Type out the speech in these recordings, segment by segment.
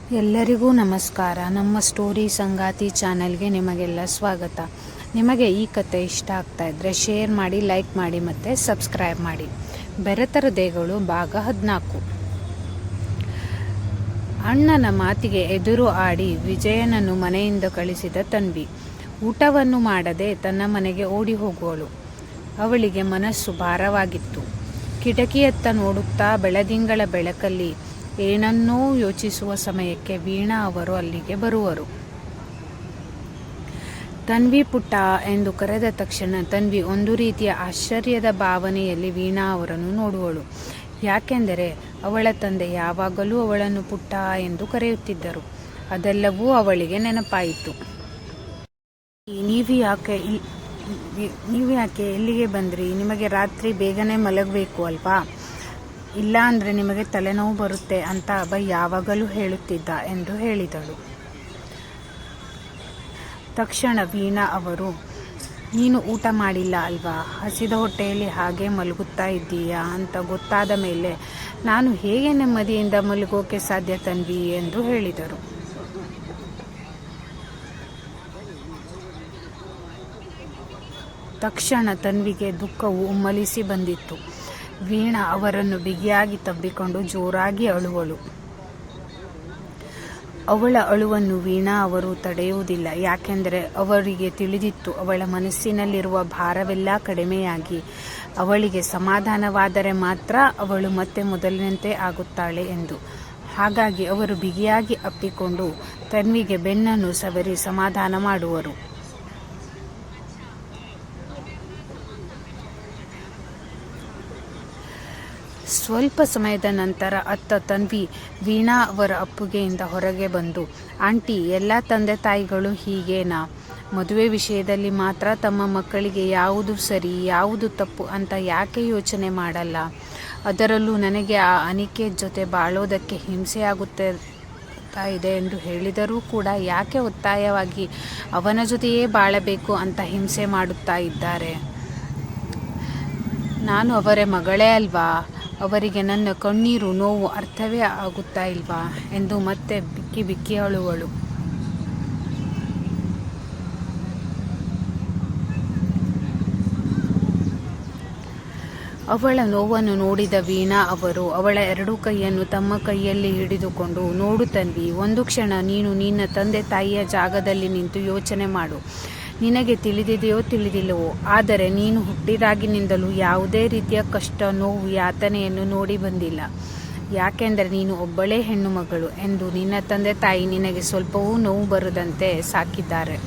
ಎಲ್ಲರಿಗೂ ನಮಸ್ಕಾರ. ನಮ್ಮ ಸ್ಟೋರಿ ಸಂಗಾತಿ ಚಾನೆಲ್ಗೆ ನಿಮಗೆಲ್ಲ ಸ್ವಾಗತ. ನಿಮಗೆ ಈ ಕತೆ ಇಷ್ಟ ಆಗ್ತಾ ಇದ್ದರೆ ಶೇರ್ ಮಾಡಿ, ಲೈಕ್ ಮಾಡಿ ಮತ್ತು ಸಬ್ಸ್ಕ್ರೈಬ್ ಮಾಡಿ. ಬೆರೆತರ ದೇಗಳು ಭಾಗ 14. ಅಣ್ಣನ ಮಾತಿಗೆ ಎದುರು ಆಡಿ ವಿಜಯನನ್ನು ಮನೆಯಿಂದ ಕಳಿಸಿದ ತನ್ವಿ ಊಟವನ್ನು ಮಾಡದೆ ತನ್ನ ಮನೆಗೆ ಓಡಿ ಹೋಗುವಳು. ಅವಳಿಗೆ ಮನಸ್ಸು ಭಾರವಾಗಿತ್ತು. ಕಿಟಕಿಯತ್ತ ನೋಡುತ್ತಾ ಬೆಳದಿಂಗಳ ಬೆಳಕಲ್ಲಿ ಏನನ್ನೋ ಯೋಚಿಸುವ ಸಮಯಕ್ಕೆ ವೀಣಾ ಅವರು ಅಲ್ಲಿಗೆ ಬರುವರು. ತನ್ವಿ ಪುಟ್ಟ ಎಂದು ಕರೆದ ತಕ್ಷಣ ತನ್ವಿ ಒಂದು ರೀತಿಯ ಆಶ್ಚರ್ಯದ ಭಾವನೆಯಲ್ಲಿ ವೀಣಾ ಅವರನ್ನು ನೋಡುವಳು. ಯಾಕೆಂದರೆ ಅವಳ ತಂದೆ ಯಾವಾಗಲೂ ಅವಳನ್ನು ಪುಟ್ಟ ಎಂದು ಕರೆಯುತ್ತಿದ್ದರು. ಅದೆಲ್ಲವೂ ಅವಳಿಗೆ ನೆನಪಾಯಿತು. ನೀವು ಯಾಕೆ ಎಲ್ಲಿಗೆ ಬಂದ್ರಿ? ನಿಮಗೆ ರಾತ್ರಿ ಬೇಗನೆ ಮಲಗಬೇಕು ಅಲ್ವಾ? ಇಲ್ಲ ಅಂದರೆ ನಿಮಗೆ ತಲೆನೋವು ಬರುತ್ತೆ ಅಂತ ಅಭಯ್ ಯಾವಾಗಲೂ ಹೇಳುತ್ತಿದ್ದ ಎಂದು ಹೇಳಿದಳು. ತಕ್ಷಣ ವೀಣಾ ಅವರು, ನೀನು ಊಟ ಮಾಡಿಲ್ಲ ಅಲ್ವಾ? ಹಸಿದ ಹೊಟ್ಟೆಯಲ್ಲಿ ಹಾಗೆ ಮಲಗುತ್ತಾ ಇದ್ದೀಯಾ ಅಂತ ಗೊತ್ತಾದ ಮೇಲೆ ನಾನು ಹೇಗೆ ನೆಮ್ಮದಿಯಿಂದ ಮಲಗೋಕೆ ಸಾಧ್ಯ ತನ್ವಿ ಎಂದು ಹೇಳಿದರು. ತಕ್ಷಣ ತನ್ವಿಗೆ ದುಃಖವು ಉಮ್ಮಲಿಸಿ ಬಂದಿತ್ತು. ವೀಣಾ ಅವರನ್ನು ಬಿಗಿಯಾಗಿ ತಬ್ಬಿಕೊಂಡು ಜೋರಾಗಿ ಅಳುವಳು. ಅವಳ ಅಳುವನ್ನು ವೀಣಾ ಅವರು ತಡೆಯುವುದಿಲ್ಲ. ಯಾಕೆಂದರೆ ಅವರಿಗೆ ತಿಳಿದಿತ್ತು ಅವಳ ಮನಸ್ಸಿನಲ್ಲಿರುವ ಭಾರವೆಲ್ಲ ಕಡಿಮೆಯಾಗಿ ಅವಳಿಗೆ ಸಮಾಧಾನವಾದರೆ ಮಾತ್ರ ಅವಳು ಮತ್ತೆ ಮೊದಲಿನಂತೆ ಆಗುತ್ತಾಳೆ ಎಂದು. ಹಾಗಾಗಿ ಅವರು ಬಿಗಿಯಾಗಿ ಅಪ್ಪಿಕೊಂಡು ತನ್ವಿಗೆ ಬೆನ್ನನ್ನು ಸವರಿ ಸಮಾಧಾನ ಮಾಡುವರು. ಸ್ವಲ್ಪ ಸಮಯದ ನಂತರ ಅತ್ತ ತನ್ವಿ ವೀಣಾ ಅವರ ಅಪ್ಪುಗೆಯಿಂದ ಹೊರಗೆ ಬಂದು, ಆಂಟಿ, ಎಲ್ಲ ತಂದೆ ತಾಯಿಗಳು ಹೀಗೇನಾ? ಮದುವೆ ವಿಷಯದಲ್ಲಿ ಮಾತ್ರ ತಮ್ಮ ಮಕ್ಕಳಿಗೆ ಯಾವುದು ಸರಿ ಯಾವುದು ತಪ್ಪು ಅಂತ ಯಾಕೆ ಯೋಚನೆ ಮಾಡಲ್ಲ? ಅದರಲ್ಲೂ ನನಗೆ ಆ ಅನಿಕೇತ್ ಜೊತೆ ಬಾಳೋದಕ್ಕೆ ಹಿಂಸೆಯಾಗುತ್ತಾ ಇದೆ ಎಂದು ಹೇಳಿದರೂ ಕೂಡ ಯಾಕೆ ಒತ್ತಾಯವಾಗಿ ಅವನ ಜೊತೆಯೇ ಬಾಳಬೇಕು ಅಂತ ಹಿಂಸೆ ಮಾಡುತ್ತಾ ಇದ್ದಾರೆ? ನಾನು ಅವರ ಮಗಳೇ ಅಲ್ವಾ? ಅವರಿಗೆ ನನ್ನ ಕಣ್ಣೀರು ನೋವು ಅರ್ಥವೇ ಆಗುತ್ತಾ ಇಲ್ವಾ ಎಂದು ಮತ್ತೆ ಬಿಕ್ಕಿ ಬಿಕ್ಕಿ ಅಳುವಳು. ಅವಳ ನೋವನ್ನು ನೋಡಿದ ವೀಣಾ ಅವರು ಅವಳ ಎರಡೂ ಕೈಯನ್ನು ತಮ್ಮ ಕೈಯಲ್ಲಿ ಹಿಡಿದುಕೊಂಡು, ನೋಡು ತನ್ವಿ, ಒಂದು ಕ್ಷಣ ನೀನು ನಿನ್ನ ತಂದೆ ತಾಯಿಯ ಜಾಗದಲ್ಲಿ ನಿಂತು ಯೋಚನೆ ಮಾಡು. ನಿನಗೆ ತಿಳಿದಿದೆಯೋ ತಿಳಿದಿಲ್ಲವೋ, ಆದರೆ ನೀನು ಹುಟ್ಟಿದಾಗಿನಿಂದಲೂ ಯಾವುದೇ ರೀತಿಯ ಕಷ್ಟ, ನೋವು, ಯಾತನೆಯನ್ನು ನೋಡಿ ಬಂದಿಲ್ಲ. ಯಾಕೆಂದರೆ ನೀನು ಒಬ್ಬಳೇ ಹೆಣ್ಣು ಮಗಳು ಎಂದು ನಿನ್ನ ತಂದೆ ತಾಯಿ ನಿನಗೆ ಸ್ವಲ್ಪವೂ ನೋವು ಬರದಂತೆ ಸಾಕಿದ್ದಾರೆ.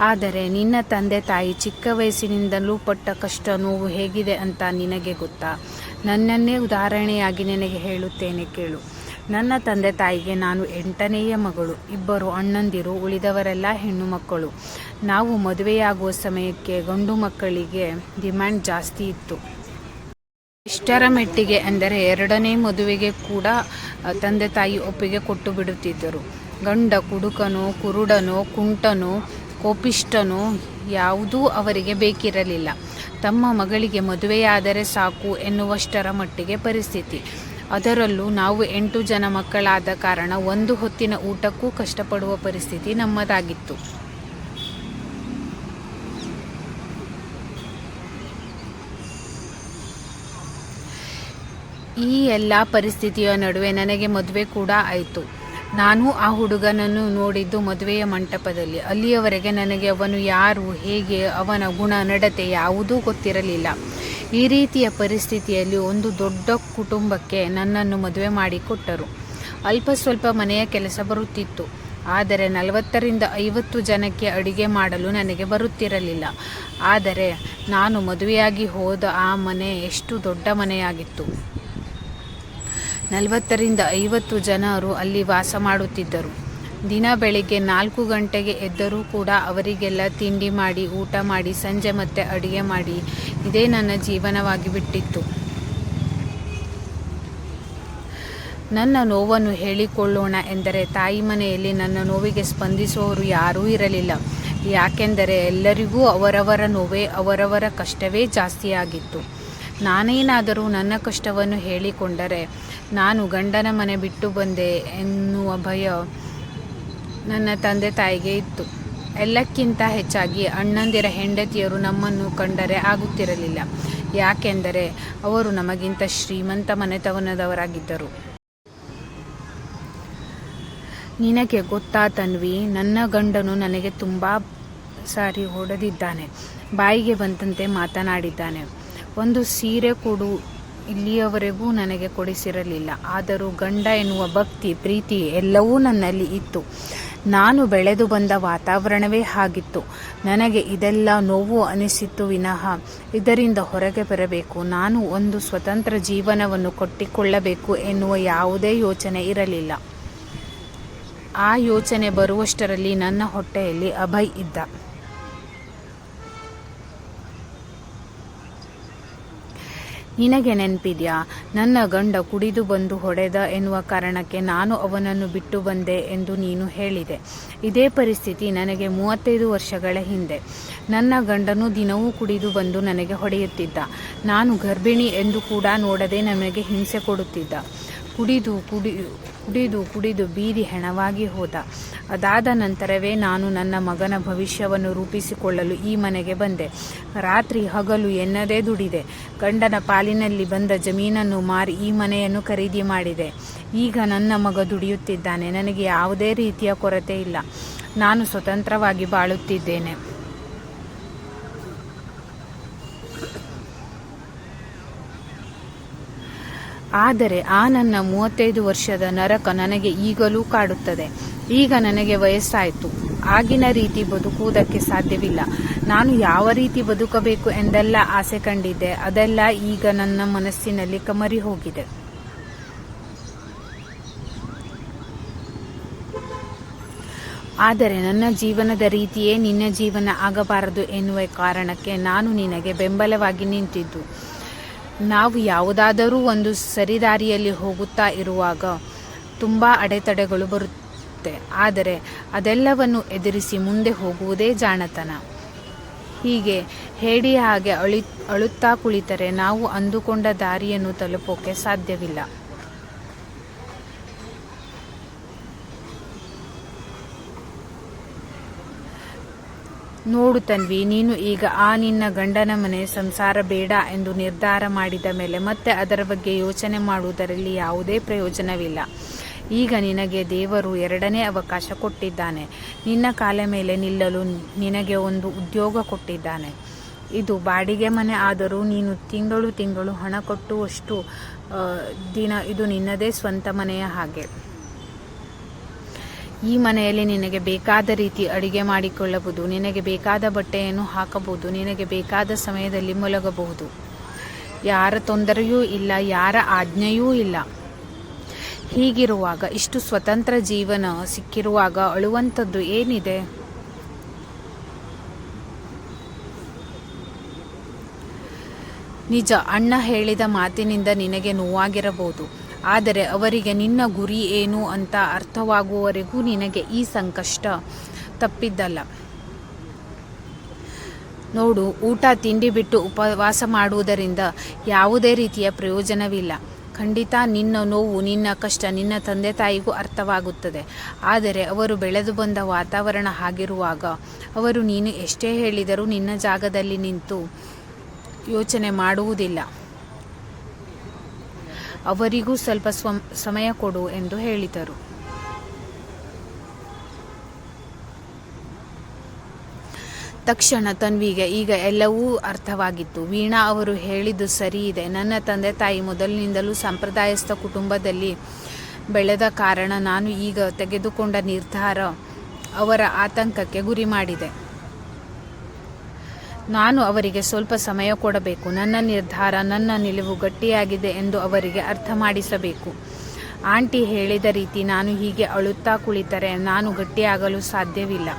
ಆದರೆ ನಿನ್ನ ತಂದೆ ತಾಯಿ ಚಿಕ್ಕ ವಯಸ್ಸಿನಿಂದಲೂ ಪಟ್ಟ ಕಷ್ಟ, ನೋವು ಹೇಗಿದೆ ಅಂತ ನಿನಗೆ ಗೊತ್ತಾ? ನನ್ನನ್ನೇ ಉದಾಹರಣೆಯಾಗಿ ನಿನಗೆ ಹೇಳುತ್ತೇನೆ ಕೇಳು. ನನ್ನ ತಂದೆ ತಾಯಿಗೆ ನಾನು 8ನೇಯ ಮಗಳು. 2 ಅಣ್ಣಂದಿರು, ಉಳಿದವರೆಲ್ಲ ಹೆಣ್ಣು ಮಕ್ಕಳು. ನಾವು ಮದುವೆಯಾಗುವ ಸಮಯಕ್ಕೆ ಗಂಡು ಮಕ್ಕಳಿಗೆ ಡಿಮ್ಯಾಂಡ್ ಜಾಸ್ತಿ ಇತ್ತು. ಇಷ್ಟರ ಮೆಟ್ಟಿಗೆ ಅಂದರೆ 2ನೇ ಮದುವೆಗೆ ಕೂಡ ತಂದೆ ತಾಯಿ ಒಪ್ಪಿಗೆ ಕೊಟ್ಟು ಬಿಡುತ್ತಿದ್ದರು. ಗಂಡ ಕುಡುಕನೋ, ಕುರುಡನೋ, ಕುಂಟನೋ, ಕೋಪಿಷ್ಟನೋ ಯಾವುದೂ ಅವರಿಗೆ ಬೇಕಿರಲಿಲ್ಲ. ತಮ್ಮ ಮಗಳಿಗೆ ಮದುವೆಯಾದರೆ ಸಾಕು ಎನ್ನುವಷ್ಟರ ಮಟ್ಟಿಗೆ ಪರಿಸ್ಥಿತಿ. ಅದರಲ್ಲೂ ನಾವು 8 ಜನ ಮಕ್ಕಳಾದ ಕಾರಣ ಒಂದು ಹೊತ್ತಿನ ಊಟಕ್ಕೂ ಕಷ್ಟಪಡುವ ಪರಿಸ್ಥಿತಿ ನಮ್ಮದಾಗಿತ್ತು. ಈ ಎಲ್ಲ ಪರಿಸ್ಥಿತಿಯ ನಡುವೆ ನನಗೆ ಮದುವೆ ಕೂಡ ಆಯಿತು. ನಾನು ಆ ಹುಡುಗನನ್ನು ನೋಡಿದ್ದು ಮದುವೆಯ ಮಂಟಪದಲ್ಲಿ. ಅಲ್ಲಿಯವರೆಗೆ ನನಗೆ ಅವನು ಯಾರು, ಹೇಗೆ, ಅವನ ಗುಣ ನಡತೆ ಯಾವುದೂ ಗೊತ್ತಿರಲಿಲ್ಲ. ಈ ರೀತಿಯ ಪರಿಸ್ಥಿತಿಯಲ್ಲಿ ಒಂದು ದೊಡ್ಡ ಕುಟುಂಬಕ್ಕೆ ನನ್ನನ್ನು ಮದುವೆ ಮಾಡಿಕೊಟ್ಟರು. ಅಲ್ಪ ಸ್ವಲ್ಪ ಮನೆಯ ಕೆಲಸ ಬರುತ್ತಿತ್ತು. ಆದರೆ 40ರಿಂದ 50 ಜನಕ್ಕೆ ಅಡುಗೆ ಮಾಡಲು ನನಗೆ ಬರುತ್ತಿರಲಿಲ್ಲ. ಆದರೆ ನಾನು ಮದುವೆಯಾಗಿ ಹೋದ ಆ ಮನೆ ಎಷ್ಟು ದೊಡ್ಡ ಮನೆಯಾಗಿತ್ತು! 40ರಿಂದ 50 ಜನರು ಅಲ್ಲಿ ವಾಸ ಮಾಡುತ್ತಿದ್ದರು. ದಿನ ಬೆಳಿಗ್ಗೆ 4 ಗಂಟೆಗೆ ಎದ್ದರೂ ಕೂಡ ಅವರಿಗೆಲ್ಲ ತಿಂಡಿ ಮಾಡಿ, ಊಟ ಮಾಡಿ, ಸಂಜೆ ಮತ್ತೆ ಅಡುಗೆ ಮಾಡಿ, ಇದೇ ನನ್ನ ಜೀವನವಾಗಿ ಬಿಟ್ಟಿತ್ತು. ನನ್ನ ನೋವನ್ನು ಹೇಳಿಕೊಳ್ಳೋಣ ಎಂದರೆ ತಾಯಿ ಮನೆಯಲ್ಲಿ ನನ್ನ ನೋವಿಗೆ ಸ್ಪಂದಿಸುವವರು ಯಾರೂ ಇರಲಿಲ್ಲ. ಯಾಕೆಂದರೆ ಎಲ್ಲರಿಗೂ ಅವರವರ ನೋವೇ, ಅವರವರ ಕಷ್ಟವೇ ಜಾಸ್ತಿಯಾಗಿತ್ತು. ನಾನೇನಾದರೂ ನನ್ನ ಕಷ್ಟವನ್ನು ಹೇಳಿಕೊಂಡರೆ ನಾನು ಗಂಡನ ಮನೆ ಬಿಟ್ಟು ಬಂದೆ ಎನ್ನುವ ಭಯ ನನ್ನ ತಂದೆ ತಾಯಿಗೆ ಇತ್ತು. ಎಲ್ಲಕ್ಕಿಂತ ಹೆಚ್ಚಾಗಿ ಅಣ್ಣಂದಿರ ಹೆಂಡತಿಯರು ನಮ್ಮನ್ನು ಕಂಡರೆ ಆಗುತ್ತಿರಲಿಲ್ಲ. ಯಾಕೆಂದರೆ ಅವರು ನಮಗಿಂತ ಶ್ರೀಮಂತ ಮನೆತನದವರಾಗಿದ್ದರು. ನಿನಗೆ ಗೊತ್ತಾ ತನ್ವಿ, ನನ್ನ ಗಂಡನು ನನಗೆ ತುಂಬ ಸಾರಿ ಹೊಡೆದಿದ್ದಾನೆ, ಬಾಯಿಗೆ ಬಂದಂತೆ ಮಾತನಾಡಿದ್ದಾನೆ. ಒಂದು ಸೀರೆ ಕೊಡು ಇಲ್ಲಿಯವರೆಗೂ ನನಗೆ ಕೊಡಿಸಿರಲಿಲ್ಲ. ಆದರೂ ಗಂಡ ಎನ್ನುವ ಭಕ್ತಿ, ಪ್ರೀತಿ ಎಲ್ಲವೂ ನನ್ನಲ್ಲಿ ಇತ್ತು. ನಾನು ಬೆಳೆದು ಬಂದ ವಾತಾವರಣವೇ ಹಾಗಿತ್ತು. ನನಗೆ ಇದೆಲ್ಲ ನೋವು ಅನಿಸಿತ್ತು ವಿನಃ ಇದರಿಂದ ಹೊರಗೆ ಬರಬೇಕು, ನಾನು ಒಂದು ಸ್ವತಂತ್ರ ಜೀವನವನ್ನು ಕಟ್ಟಿಕೊಳ್ಳಬೇಕು ಎನ್ನುವ ಯಾವುದೇ ಯೋಚನೆ ಇರಲಿಲ್ಲ. ಆ ಯೋಚನೆ ಬರುವಷ್ಟರಲ್ಲಿ ನನ್ನ ಹೊಟ್ಟೆಯಲ್ಲಿ ಅಭಯ್ ಇದ್ದ. ನಿನಗೆ ನೆನಪಿದ್ಯಾ, ನನ್ನ ಗಂಡ ಕುಡಿದು ಬಂದು ಹೊಡೆದ ಎನ್ನುವ ಕಾರಣಕ್ಕೆ ನಾನು ಅವನನ್ನು ಬಿಟ್ಟು ಬಂದೆ ಎಂದು ನೀನು ಹೇಳಿದೆ. ಇದೇ ಪರಿಸ್ಥಿತಿ ನನಗೆ 35 ವರ್ಷಗಳ ಹಿಂದೆ. ನನ್ನ ಗಂಡನು ದಿನವೂ ಕುಡಿದು ಬಂದು ನನಗೆ ಹೊಡೆಯುತ್ತಿದ್ದ. ನಾನು ಗರ್ಭಿಣಿ ಎಂದು ಕೂಡ ನೋಡದೆ ನನಗೆ ಹಿಂಸೆ ಕೊಡುತ್ತಿದ್ದ. ಕುಡಿದು ಬೀದಿ ಹೆಣವಾಗಿ ಹೋದ. ಅದಾದ ನಂತರವೇ ನಾನು ನನ್ನ ಮಗನ ಭವಿಷ್ಯವನ್ನು ರೂಪಿಸಿಕೊಳ್ಳಲು ಈ ಮನೆಗೆ ಬಂದೆ. ರಾತ್ರಿ ಹಗಲು ಎನ್ನದೇ ದುಡಿದೆ. ಗಂಡನ ಪಾಲಿನಲ್ಲಿ ಬಂದ ಜಮೀನನ್ನು ಮಾರಿ ಈ ಮನೆಯನ್ನು ಖರೀದಿ ಮಾಡಿದೆ. ಈಗ ನನ್ನ ಮಗ ದುಡಿಯುತ್ತಿದ್ದಾನೆ. ನನಗೆ ಯಾವುದೇ ರೀತಿಯ ಕೊರತೆ ಇಲ್ಲ. ನಾನು ಸ್ವತಂತ್ರವಾಗಿ ಬಾಳುತ್ತಿದ್ದೇನೆ. ಆದರೆ ಆ ನನ್ನ 35 ವರ್ಷದ ನರಕ ನನಗೆ ಈಗಲೂ ಕಾಡುತ್ತದೆ. ಈಗ ನನಗೆ ವಯಸ್ಸಾಯಿತು. ಆಗಿನ ರೀತಿ ಬದುಕುವುದಕ್ಕೆ ಸಾಧ್ಯವಿಲ್ಲ. ನಾನು ಯಾವ ರೀತಿ ಬದುಕಬೇಕು ಎಂದೆಲ್ಲ ಆಸೆ ಕಂಡಿದ್ದೆ, ಅದೆಲ್ಲ ಈಗ ನನ್ನ ಮನಸ್ಸಿನಲ್ಲಿ ಕಮರಿ ಹೋಗಿದೆ. ಆದರೆ ನನ್ನ ಜೀವನದ ರೀತಿಯೇ ನಿನ್ನ ಜೀವನ ಆಗಬಾರದು ಎನ್ನುವ ಕಾರಣಕ್ಕೆ ನಾನು ನಿನಗೆ ಬೆಂಬಲವಾಗಿ ನಿಂತಿದ್ದು. ನಾವು ಯಾವುದಾದರೂ ಒಂದು ಸರಿದಾರಿಯಲ್ಲಿ ಹೋಗುತ್ತಾ ಇರುವಾಗ ತುಂಬ ಅಡೆತಡೆಗಳು ಬರುತ್ತೆ. ಆದರೆ ಅದೆಲ್ಲವನ್ನು ಎದುರಿಸಿ ಮುಂದೆ ಹೋಗುವುದೇ ಜಾಣತನ. ಹೀಗೆ ಹೇಡಿಯ ಹಾಗೆ ಅಳುತ್ತಾ ಕುಳಿತರೆ ನಾವು ಅಂದುಕೊಂಡ ದಾರಿಯನ್ನು ತಲುಪೋಕೆ ಸಾಧ್ಯವಿಲ್ಲ. ನೋಡು ತನ್ವಿ, ನೀನು ಈಗ ನಿನ್ನ ಗಂಡನ ಮನೆ ಸಂಸಾರ ಬೇಡ ಎಂದು ನಿರ್ಧಾರ ಮಾಡಿದ ಮೇಲೆ ಮತ್ತೆ ಅದರ ಬಗ್ಗೆ ಯೋಚನೆ ಮಾಡುವುದರಲ್ಲಿ ಯಾವುದೇ ಪ್ರಯೋಜನವಿಲ್ಲ. ಈಗ ನಿನಗೆ ದೇವರು 2ನೇ ಅವಕಾಶ ಕೊಟ್ಟಿದ್ದಾನೆ. ನಿನ್ನ ಕಾಲ ಮೇಲೆ ನಿಲ್ಲಲು ನಿನಗೆ ಒಂದು ಉದ್ಯೋಗ ಕೊಟ್ಟಿದ್ದಾನೆ. ಇದು ಬಾಡಿಗೆ ಮನೆ ಆದರೂ ನೀನು ತಿಂಗಳು ಹಣ ಕಟ್ಟುವಷ್ಟು ದಿನ ಇದು ನಿನ್ನದೇ ಸ್ವಂತ ಮನೆಯ ಹಾಗೆ. ಈ ಮನೆಯಲ್ಲಿ ನಿನಗೆ ಬೇಕಾದ ರೀತಿ ಅಡಿಗೆ ಮಾಡಿಕೊಳ್ಳಬಹುದು, ನಿನಗೆ ಬೇಕಾದ ಬಟ್ಟೆಯನ್ನು ಹಾಕಬಹುದು, ನಿನಗೆ ಬೇಕಾದ ಸಮಯದಲ್ಲಿ ಮಲಗಬಹುದು. ಯಾರ ತೊಂದರೆಯೂ ಇಲ್ಲ, ಯಾರ ಆಜ್ಞೆಯೂ ಇಲ್ಲ. ಹೀಗಿರುವಾಗ, ಇಷ್ಟು ಸ್ವತಂತ್ರ ಜೀವನ ಸಿಕ್ಕಿರುವಾಗ ಅಳುವಂಥದ್ದು ಏನಿದೆ? ನಿಜ, ಅಣ್ಣ ಹೇಳಿದ ಮಾತಿನಿಂದ ನಿನಗೆ ನೋವಾಗಿರಬಹುದು. ಆದರೆ ಅವರಿಗೆ ನಿನ್ನ ಗುರಿ ಏನು ಅಂತ ಅರ್ಥವಾಗುವವರೆಗೂ ನಿನಗೆ ಈ ಸಂಕಷ್ಟ ತಪ್ಪಿದ್ದಲ್ಲ. ನೋಡು, ಊಟ ತಿಂಡಿ ಬಿಟ್ಟು ಉಪವಾಸ ಮಾಡುವುದರಿಂದ ಯಾವುದೇ ರೀತಿಯ ಪ್ರಯೋಜನವಿಲ್ಲ. ಖಂಡಿತ ನಿನ್ನ ನೋವು, ನಿನ್ನ ಕಷ್ಟ ನಿನ್ನ ತಂದೆ ತಾಯಿಗೂ ಅರ್ಥವಾಗುತ್ತದೆ. ಆದರೆ ಅವರು ಬೆಳೆದು ಬಂದ ವಾತಾವರಣ ಹಾಗಿರುವಾಗ ಅವರು ನೀನು ಎಷ್ಟೇ ಹೇಳಿದರೂ ನಿನ್ನ ಜಾಗದಲ್ಲಿ ನಿಂತು ಯೋಚನೆ ಮಾಡುವುದಿಲ್ಲ. ಅವರಿಗೂ ಸ್ವಲ್ಪ ಸಮಯ ಕೊಡು ಎಂದು ಹೇಳಿದರು. ತಕ್ಷಣ ತನ್ವಿಗೆ ಈಗ ಎಲ್ಲವೂ ಅರ್ಥವಾಗಿತ್ತು. ವೀಣಾ ಅವರು ಹೇಳಿದ್ದು ಸರಿ ಇದೆ. ನನ್ನ ತಂದೆ ತಾಯಿ ಮೊದಲಿನಿಂದಲೂ ಸಂಪ್ರದಾಯಸ್ಥ ಕುಟುಂಬದಲ್ಲಿ ಬೆಳೆದ ಕಾರಣ ನಾನು ಈಗ ತೆಗೆದುಕೊಂಡ ನಿರ್ಧಾರ ಅವರ ಆತಂಕಕ್ಕೆ ಗುರಿ ಮಾಡಿದೆ. ನಾನು ಅವರಿಗೆ ಸ್ವಲ್ಪ ಸಮಯ ಕೊಡಬೇಕು. ನನ್ನ ನಿರ್ಧಾರ, ನನ್ನ ನಿಲುವು ಗಟ್ಟಿಯಾಗಿದೆ ಎಂದು ಅವರಿಗೆ ಅರ್ಥ ಮಾಡಿಸಬೇಕು. ಆಂಟಿ ಹೇಳಿದ ರೀತಿ ನಾನು ಹೀಗೆ ಅಳುತ್ತಾ ಕುಳಿತರೆ ನಾನು ಗಟ್ಟಿಯಾಗಲು ಸಾಧ್ಯವಿಲ್ಲ.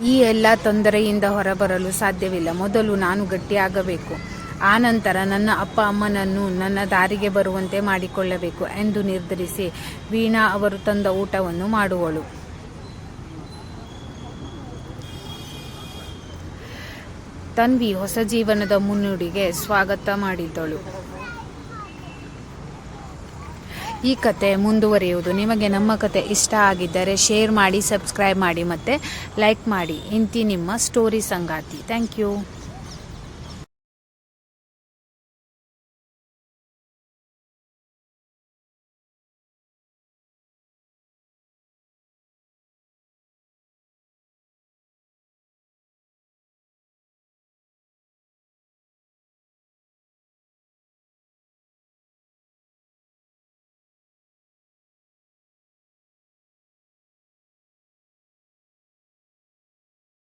ಈ ಎಲ್ಲ ತೊಂದರೆಯಿಂದ ಹೊರಬರಲು ಸಾಧ್ಯವಿಲ್ಲ. ಮೊದಲು ನಾನು ಗಟ್ಟಿಯಾಗಬೇಕು. ಆನಂತರ ನನ್ನ ಅಪ್ಪ ಅಮ್ಮನನ್ನು ನನ್ನ ದಾರಿಗೆ ಬರುವಂತೆ ಮಾಡಿಕೊಳ್ಳಬೇಕು ಎಂದು ನಿರ್ಧರಿಸಿ ವೀಣಾ ಅವರು ತಂದ ಊಟವನ್ನು ಮಾಡುವಳು. ತನ್ವಿ ಹೊಸ ಜೀವನದ ಮುನ್ನುಡಿಗೆ ಸ್ವಾಗತ ಮಾಡಿದ್ದಳು. ಈ ಕತೆ ಮುಂದುವರಿಯುವುದು. ನಿಮಗೆ ನಮ್ಮ ಕತೆ ಇಷ್ಟ ಆಗಿದ್ದರೆ ಶೇರ್ ಮಾಡಿ, ಸಬ್ಸ್ಕ್ರೈಬ್ ಮಾಡಿ ಮತ್ತು ಲೈಕ್ ಮಾಡಿ. ಇಂತಿ ನಿಮ್ಮ ಸ್ಟೋರಿ ಸಂಗಾತಿ. Thank you.